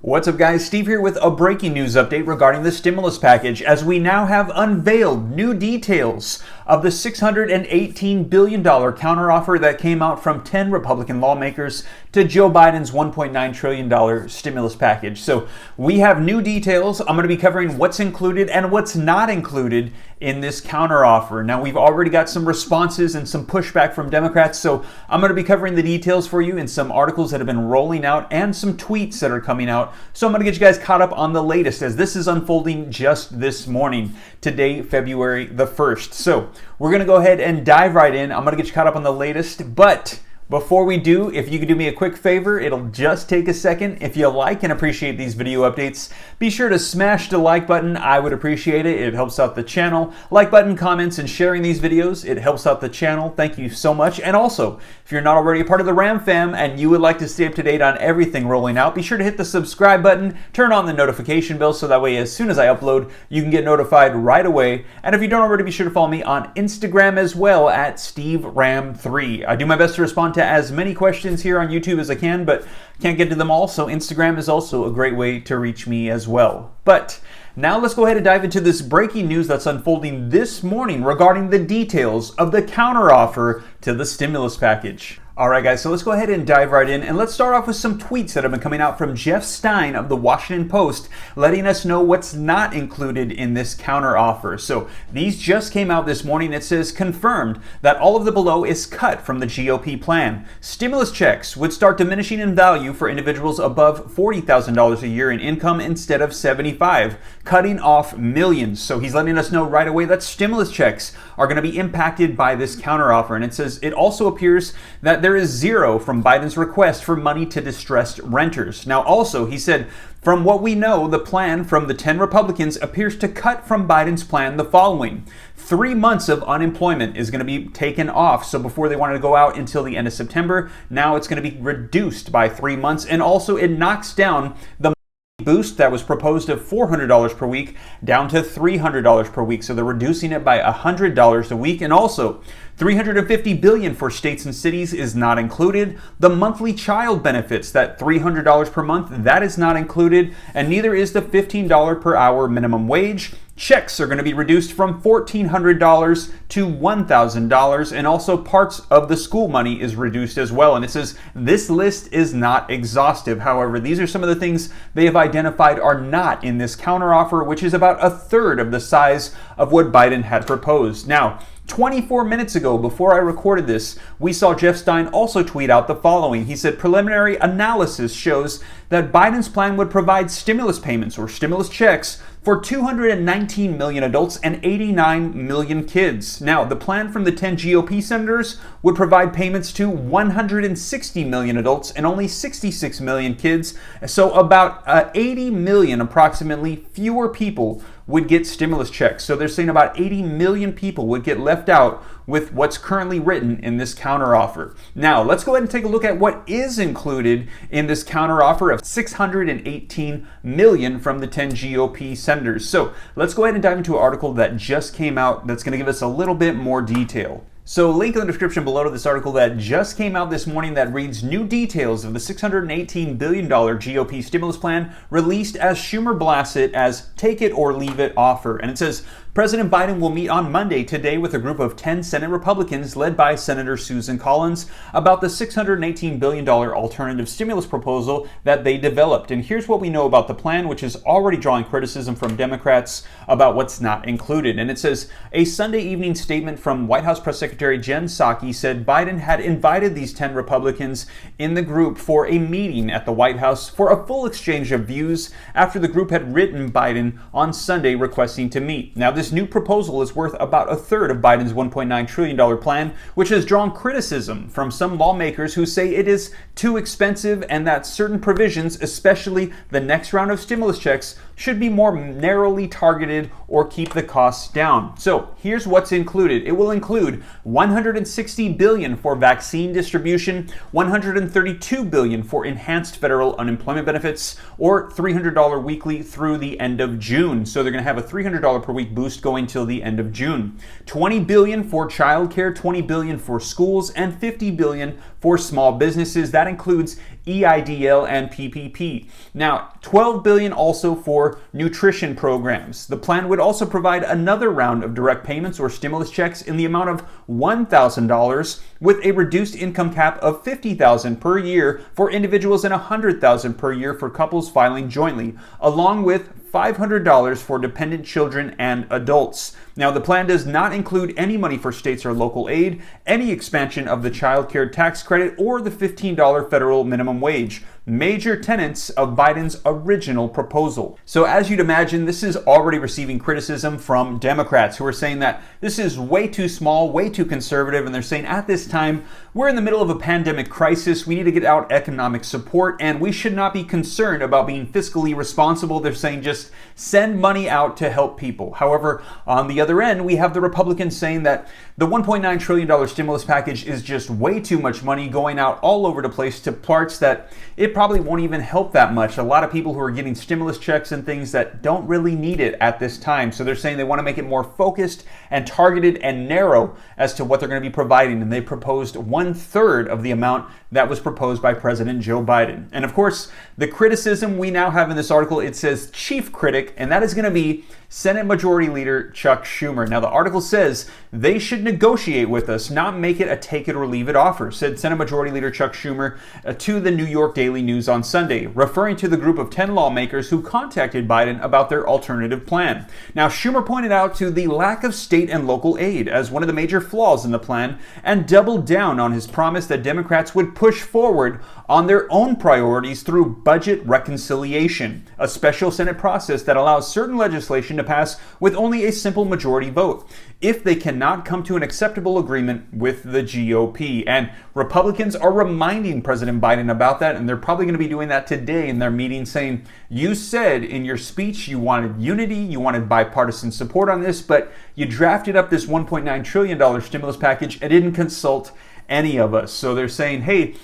What's up, guys? Steve here with a breaking news update regarding the stimulus package, as we now have unveiled new details of the $618 billion counteroffer that came out from 10 Republican lawmakers to Joe Biden's $1.9 trillion stimulus package. So we have new details. I'm going to be covering what's included and what's not included in this counteroffer. Now, we've already got some responses and some pushback from Democrats, so I'm going to be covering the details for you in some articles that have been rolling out and some tweets that are coming out. So I'm going to get you guys caught up on the latest, as this is unfolding just this morning, today, February the 1st. So we're going to go ahead and dive right in. I'm going to get you caught up on the latest, but before we do, if you could do me a quick favor, it'll just take a second. If you like and appreciate these video updates, be sure to smash the like button. I would appreciate it. It helps out the channel. Like button, comments, and sharing these videos, it helps out the channel. Thank you so much. And also, if you're not already a part of the Ram fam and you would like to stay up to date on everything rolling out, be sure to hit the subscribe button, turn on the notification bell so that way as soon as I upload, you can get notified right away. And if you don't already, be sure to follow me on Instagram as well at SteveRam3. I do my best to respond to as many questions here on YouTube as I can, but can't get to them all, so Instagram is also a great way to reach me as well. But now let's go ahead and dive into this breaking news that's unfolding this morning regarding the details of the counteroffer to the stimulus package. All right, guys, so let's go ahead and dive right in, and let's start off with some tweets that have been coming out from Jeff Stein of the Washington Post, letting us know what's not included in this counteroffer. So these just came out this morning. It says, confirmed that all of the below is cut from the GOP plan. Stimulus checks would start diminishing in value for individuals above $40,000 a year in income instead of $75,000, cutting off millions. So he's letting us know right away that stimulus checks are going to be impacted by this counteroffer. And it says it also appears that there is zero from Biden's request for money to distressed renters. Now, also, he said, from what we know, the plan from the 10 Republicans appears to cut from Biden's plan the following. 3 months of unemployment is going to be taken off. So before they wanted to go out until the end of September, now it's going to be reduced by 3 months. And also it knocks down the boost that was proposed of $400 per week down to $300 per week. So they're reducing it by $100 a week. And also $350 billion for states and cities is not included. The monthly child benefits, that $300 per month, that is not included. And neither is the $15 per hour minimum wage. Checks are going to be reduced from $1,400 to $1,000, and also parts of the school money is reduced as well. And it says this list is not exhaustive. However, these are some of the things they have identified are not in this counteroffer, which is about a third of the size of what Biden had proposed. Now, 24 minutes ago, before I recorded this, we saw Jeff Stein also tweet out the following. He said, preliminary analysis shows that Biden's plan would provide stimulus payments or stimulus checks for 219 million adults and 89 million kids. Now, the plan from the 10 GOP senators would provide payments to 160 million adults and only 66 million kids. So about 80 million, approximately, fewer people would get stimulus checks. So they're saying about 80 million people would get left out with what's currently written in this counteroffer. Now, let's go ahead and take a look at what is included in this counteroffer of 618 million from the 10 GOP senators. So let's go ahead and dive into an article that just came out that's going to give us a little bit more detail. So link in the description below to this article that just came out this morning that reads new details of the $618 billion GOP stimulus plan released as Schumer blasts it as take it or leave it offer. And it says, President Biden will meet on Monday today with a group of 10 Senate Republicans led by Senator Susan Collins about the $618 billion alternative stimulus proposal that they developed. And here's what we know about the plan, which is already drawing criticism from Democrats about what's not included. And it says, a Sunday evening statement from White House Press Secretary Jen Psaki said Biden had invited these 10 Republicans in the group for a meeting at the White House for a full exchange of views after the group had written Biden on Sunday requesting to meet. Now, this new proposal is worth about a third of Biden's $1.9 trillion plan, which has drawn criticism from some lawmakers who say it is too expensive and that certain provisions, especially the next round of stimulus checks, should be more narrowly targeted or keep the costs down. So here's what's included. It will include $160 billion for vaccine distribution, $132 billion for enhanced federal unemployment benefits, or $300 weekly through the end of June. So they're going to have a $300 per week boost going till the end of June. $20 billion for childcare, $20 billion for schools, and $50 billion for for small businesses. That includes EIDL and PPP. Now, $12 billion also for nutrition programs. The plan would also provide another round of direct payments or stimulus checks in the amount of $1,000 with a reduced income cap of $50,000 per year for individuals and $100,000 per year for couples filing jointly, along with $500 for dependent children and adults. Now, the plan does not include any money for states or local aid, any expansion of the child care tax credit, or the $15 federal minimum wage, major tenets of Biden's original proposal. So as you'd imagine, this is already receiving criticism from Democrats who are saying that this is way too small, way too conservative, and they're saying at this time, we're in the middle of a pandemic crisis, we need to get out economic support, and we should not be concerned about being fiscally responsible. They're saying just send money out to help people. However, on the other end, we have the Republicans saying that the $1.9 trillion stimulus package is just way too much money going out all over the place to parts that it probably won't even help that much. A lot of people who are getting stimulus checks and things that don't really need it at this time. So they're saying they want to make it more focused and targeted and narrow as to what they're going to be providing. And they proposed 1/3 of the amount that was proposed by President Joe Biden. And of course, the criticism we now have in this article, it says chief critic, and that is going to be Senate Majority Leader Chuck Schumer. Now, the article says they should negotiate with us, not make it a take it or leave it offer, said Senate Majority Leader Chuck Schumer to the New York Daily News on Sunday, referring to the group of 10 lawmakers who contacted Biden about their alternative plan. Now, Schumer pointed out to the lack of state and local aid as one of the major flaws in the plan and doubled down on his promise that Democrats would push forward on their own priorities through budget reconciliation, a special Senate process that allows certain legislation to pass with only a simple majority vote if they cannot come to an acceptable agreement with the GOP. And Republicans are reminding President Biden about that, and they're probably going to be doing that today in their meeting, saying, you said in your speech you wanted unity, you wanted bipartisan support on this, but you drafted up this $1.9 trillion stimulus package and didn't consult any of us. So they're saying, hey,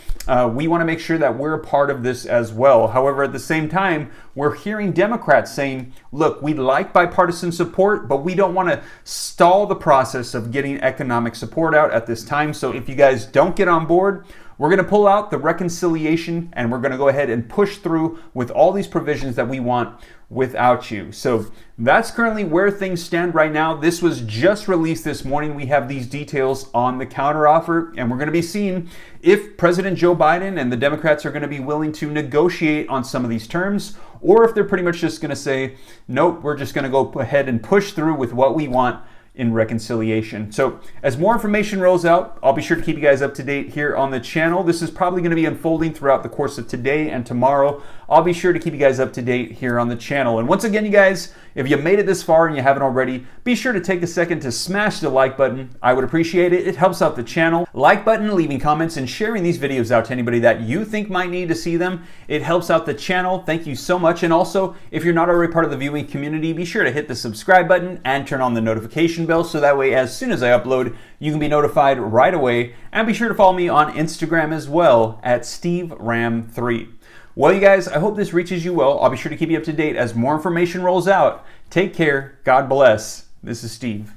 we want to make sure that we're a part of this as well. However, at the same time, we're hearing Democrats saying, look, we like bipartisan support, but we don't want to stall the process of getting economic support out at this time. So if you guys don't get on board, we're going to pull out the reconciliation and we're going to go ahead and push through with all these provisions that we want without you. So that's currently where things stand right now. This was just released this morning. We have these details on the counteroffer, and we're going to be seeing if President Joe Biden and the Democrats are going to be willing to negotiate on some of these terms, or if they're pretty much just going to say, nope, we're just going to go ahead and push through with what we want in reconciliation. So as more information rolls out, I'll be sure to keep you guys up to date here on the channel. This is probably going to be unfolding throughout the course of today and tomorrow. I'll be sure to keep you guys up to date here on the channel. And once again, you guys, if you made it this far and you haven't already, be sure to take a second to smash the like button. I would appreciate it. It helps out the channel. Like button, leaving comments, and sharing these videos out to anybody that you think might need to see them. It helps out the channel. Thank you so much. And also, if you're not already part of the viewing community, be sure to hit the subscribe button and turn on the notification bell so that way as soon as I upload, you can be notified right away. And be sure to follow me on Instagram as well at SteveRam3. Well, you guys, I hope this reaches you well. I'll be sure to keep you up to date as more information rolls out. Take care. God bless. This is Steve.